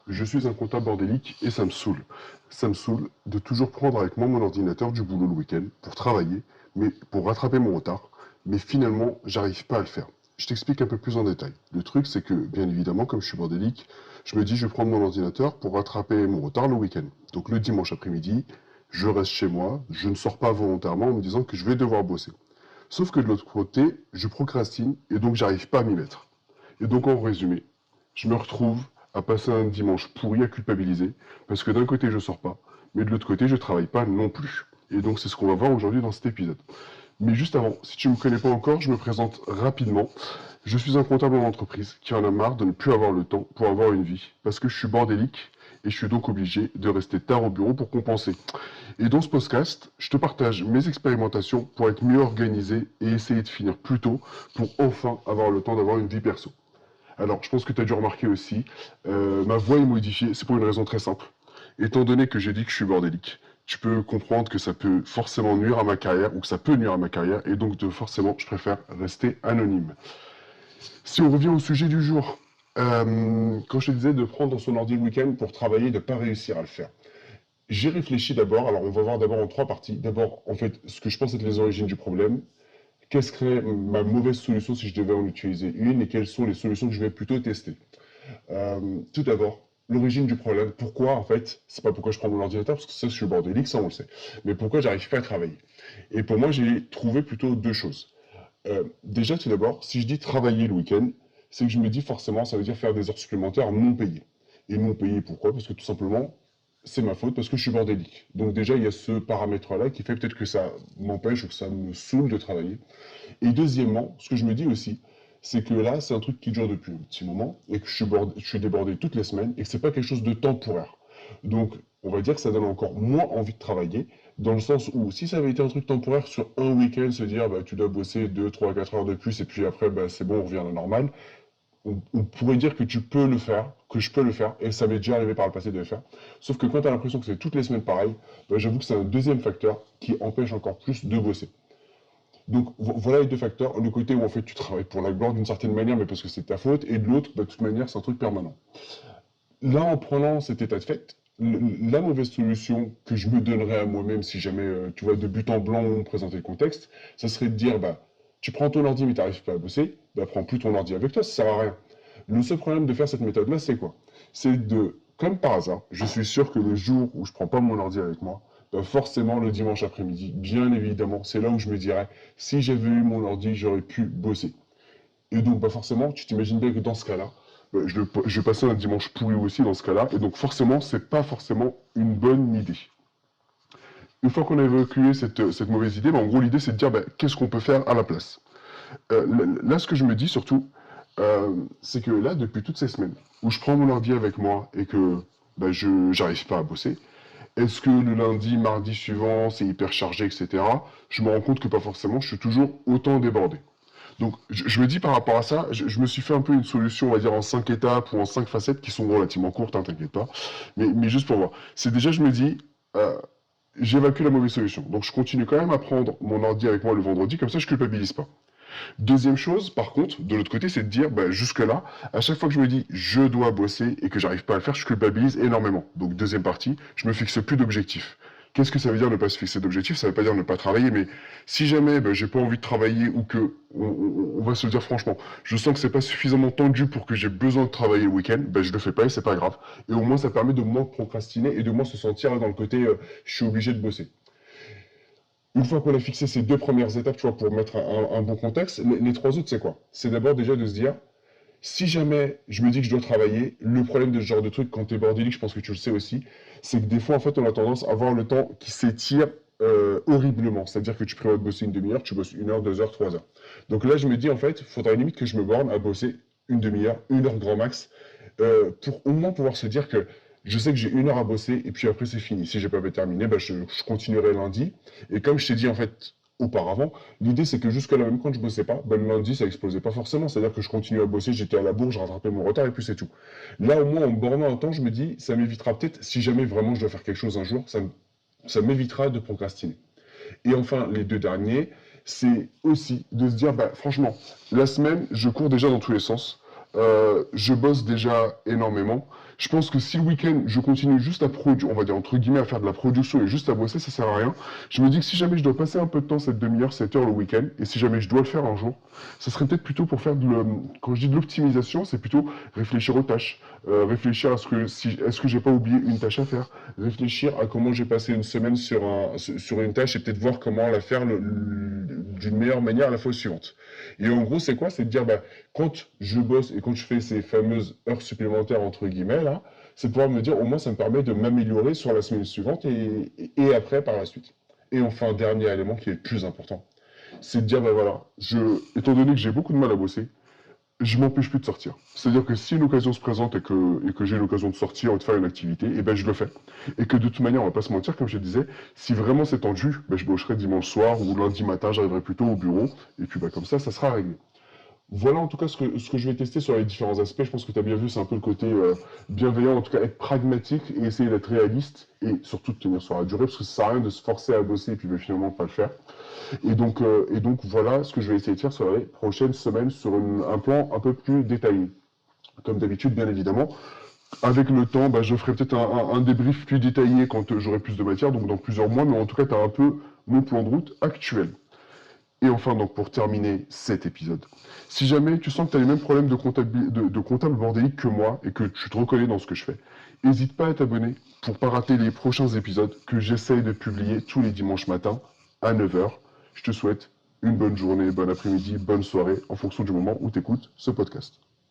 Je suis un comptable bordélique et ça me saoule. Ça me saoule de toujours prendre avec moi mon ordinateur du boulot le week-end pour travailler, mais pour rattraper mon retard. Mais finalement, j'arrive pas à le faire. Je t'explique un peu plus en détail. Le truc, c'est que, bien évidemment, comme je suis bordélique, je me dis, je vais prendre mon ordinateur pour rattraper mon retard le week-end. Donc le dimanche après-midi, je reste chez moi, je ne sors pas volontairement en me disant que je vais devoir bosser. Sauf que de l'autre côté, je procrastine et donc j'arrive pas à m'y mettre. Et donc en résumé, je me retrouve à passer un dimanche pourri à culpabiliser, parce que d'un côté je sors pas, mais de l'autre côté je travaille pas non plus. Et donc c'est ce qu'on va voir aujourd'hui dans cet épisode. Mais juste avant, si tu ne me connais pas encore, je me présente rapidement. Je suis un comptable en entreprise qui en a marre de ne plus avoir le temps pour avoir une vie, parce que je suis bordélique et je suis donc obligé de rester tard au bureau pour compenser. Et dans ce podcast, je te partage mes expérimentations pour être mieux organisé et essayer de finir plus tôt pour enfin avoir le temps d'avoir une vie perso. Alors, je pense que tu as dû remarquer aussi, ma voix est modifiée, c'est pour une raison très simple. Étant donné que j'ai dit que je suis bordélique, tu peux comprendre que ça peut forcément nuire à ma carrière, ou que ça peut nuire à ma carrière, et donc forcément, je préfère rester anonyme. Si on revient au sujet du jour, quand je te disais de prendre son ordi le week-end pour travailler, de ne pas réussir à le faire. J'ai réfléchi d'abord, alors on va voir d'abord en trois parties. D'abord, en fait, ce que je pense être les origines du problème, quelle serait ma mauvaise solution si je devais en utiliser une, et quelles sont les solutions que je vais plutôt tester. Tout d'abord, l'origine du problème. Pourquoi, en fait, c'est pas pourquoi je prends mon ordinateur, parce que ça, je suis bordélique, ça, on le sait. Mais pourquoi j'arrive pas à travailler. Et pour moi, j'ai trouvé plutôt deux choses. Déjà, tout d'abord, si je dis travailler le week-end, c'est que je me dis forcément, ça veut dire faire des heures supplémentaires non payées. Et non payées, pourquoi? Parce que tout simplement, c'est ma faute, parce que je suis bordélique. Donc déjà, il y a ce paramètre-là qui fait peut-être que ça m'empêche ou que ça me saoule de travailler. Et deuxièmement, ce que je me dis aussi, c'est que là, c'est un truc qui dure depuis un petit moment et que je suis débordé toutes les semaines et que c'est pas quelque chose de temporaire. Donc, on va dire que ça donne encore moins envie de travailler, dans le sens où si ça avait été un truc temporaire sur un week-end, se dire bah, tu dois bosser 2, 3, 4 heures de plus et puis après bah, c'est bon, on revient à la normale, on pourrait dire que tu peux le faire, que je peux le faire, et ça m'est déjà arrivé par le passé de le faire. Sauf que quand tu as l'impression que c'est toutes les semaines pareil, bah, j'avoue que c'est un deuxième facteur qui empêche encore plus de bosser. Donc voilà les deux facteurs. Le côté où en fait tu travailles pour la gloire d'une certaine manière, mais parce que c'est ta faute, et de l'autre, bah, de toute manière, c'est un truc permanent. Là, en prenant cet état de fait, la mauvaise solution que je me donnerais à moi-même si jamais, tu vois, de but en blanc on me présentait le contexte, ça serait de dire, bah, tu prends ton ordi mais tu n'arrives pas à bosser, bah, prends plus ton ordi avec toi, ça sert à rien. Le seul problème de faire cette méthode-là, c'est quoi? C'est de, comme par hasard, je suis sûr que le jour où je prends pas mon ordi avec moi, bah forcément le dimanche après-midi, bien évidemment, c'est là où je me dirais, si j'avais eu mon ordi, j'aurais pu bosser. Et donc, bah forcément, tu t'imagines bien que dans ce cas-là, bah, je vais passer un dimanche pourri aussi dans ce cas-là, et donc forcément, c'est pas forcément une bonne idée. Une fois qu'on a évacué cette mauvaise idée, bah, en gros, l'idée c'est de dire bah, qu'est-ce qu'on peut faire à la place. Là, ce que je me dis surtout, c'est que là, depuis toutes ces semaines, où je prends mon ordi avec moi et que bah, je n'arrive pas à bosser, est-ce que le lundi, mardi suivant, c'est hyper chargé, etc. Je me rends compte que pas forcément, je suis toujours autant débordé. Donc, je me dis par rapport à ça, je me suis fait un peu une solution, on va dire en 5 étapes ou en 5 facettes qui sont relativement courtes, hein, t'inquiète pas. Mais juste pour voir. C'est déjà, je me dis, j'évacue la mauvaise solution. Donc, je continue quand même à prendre mon ordi avec moi le vendredi, comme ça, je culpabilise pas. Deuxième chose, par contre, de l'autre côté, c'est de dire, bah, jusque-là, à chaque fois que je me dis je dois bosser et que j'arrive pas à le faire, je culpabilise énormément. Donc, deuxième partie, je me fixe plus d'objectifs. Qu'est-ce que ça veut dire ne pas se fixer d'objectifs? Ça veut pas dire ne pas travailler, mais si jamais bah, j'ai pas envie de travailler ou que, on va se le dire franchement, je sens que c'est pas suffisamment tendu pour que j'ai besoin de travailler le week-end, bah, je le fais pas et c'est pas grave. Et au moins, ça permet de moins procrastiner et de moins se sentir dans le côté je suis obligé de bosser. Une fois qu'on a fixé ces deux premières étapes, tu vois, pour mettre un bon contexte, les trois autres, c'est quoi? C'est d'abord déjà de se dire, si jamais je me dis que je dois travailler, le problème de ce genre de truc, quand tu es bordélique, je pense que tu le sais aussi, c'est que des fois, en fait, on a tendance à avoir le temps qui s'étire horriblement. C'est-à-dire que tu prévois de bosser une demi-heure, tu bosses 1 heure, 2 heures, 3 heures. Donc là, je me dis, en fait, il faudrait limite que je me borne à bosser une demi-heure, 1 heure grand max, pour au moins pouvoir se dire que je sais que j'ai 1 heure à bosser et puis après c'est fini. Si j'ai pas terminé, bah, je continuerai lundi. Et comme je t'ai dit en fait auparavant, l'idée c'est que jusque là même quand je bossais pas, bah, le lundi ça explosait pas forcément. C'est-à-dire que je continuais à bosser, j'étais à la bourre, je rattrapais mon retard et puis c'est tout. Là au moins en me bornant un temps, je me dis ça m'évitera peut-être si jamais vraiment je dois faire quelque chose un jour, ça m'évitera de procrastiner. Et enfin les deux derniers, c'est aussi de se dire bah franchement, la semaine je cours déjà dans tous les sens. Je bosse déjà énormément. Je pense que si le week-end, je continue juste à produire, on va dire entre guillemets, à faire de la production et juste à bosser, ça sert à rien. Je me dis que si jamais je dois passer un peu de temps, cette demi-heure, cette heure le week-end, et si jamais je dois le faire un jour, ça serait peut-être plutôt pour faire quand je dis de l'optimisation, c'est plutôt réfléchir aux tâches, réfléchir à est-ce que j'ai pas oublié une tâche à faire, réfléchir à comment j'ai passé une semaine sur une tâche et peut-être voir comment la faire d'une meilleure manière la fois suivante. Et en gros, c'est quoi? C'est de dire, bah, quand je bosse et quand je fais ces fameuses heures supplémentaires, entre guillemets, là, c'est pouvoir me dire, au moins, ça me permet de m'améliorer sur la semaine suivante et après, par la suite. Et enfin, dernier élément qui est le plus important, c'est de dire, ben voilà, étant donné que j'ai beaucoup de mal à bosser, je m'empêche plus de sortir. C'est-à-dire que si une occasion se présente et que j'ai l'occasion de sortir ou de faire une activité, et ben je le fais. Et que de toute manière, on va pas se mentir, comme je disais, si vraiment c'est tendu, ben je bosserai dimanche soir ou lundi matin, j'arriverai plutôt au bureau, et puis ben comme ça sera réglé. Voilà en tout cas ce que je vais tester sur les différents aspects. Je pense que tu as bien vu, c'est un peu le côté bienveillant, en tout cas être pragmatique et essayer d'être réaliste et surtout de tenir sur la durée parce que ça sert à rien de se forcer à bosser et puis finalement pas le faire. Et donc voilà ce que je vais essayer de faire sur les prochaines semaines sur un plan un peu plus détaillé. Comme d'habitude, bien évidemment. Avec le temps, bah, je ferai peut-être un débrief plus détaillé quand j'aurai plus de matière, donc dans plusieurs mois, mais en tout cas, tu as un peu mon plan de route actuel. Et enfin, donc pour terminer cet épisode, si jamais tu sens que tu as les mêmes problèmes de comptable bordélique que moi et que tu te reconnais dans ce que je fais, n'hésite pas à t'abonner pour pas rater les prochains épisodes que j'essaye de publier tous les dimanches matins à 9 h. Je te souhaite une bonne journée, bon après-midi, bonne soirée en fonction du moment où tu écoutes ce podcast.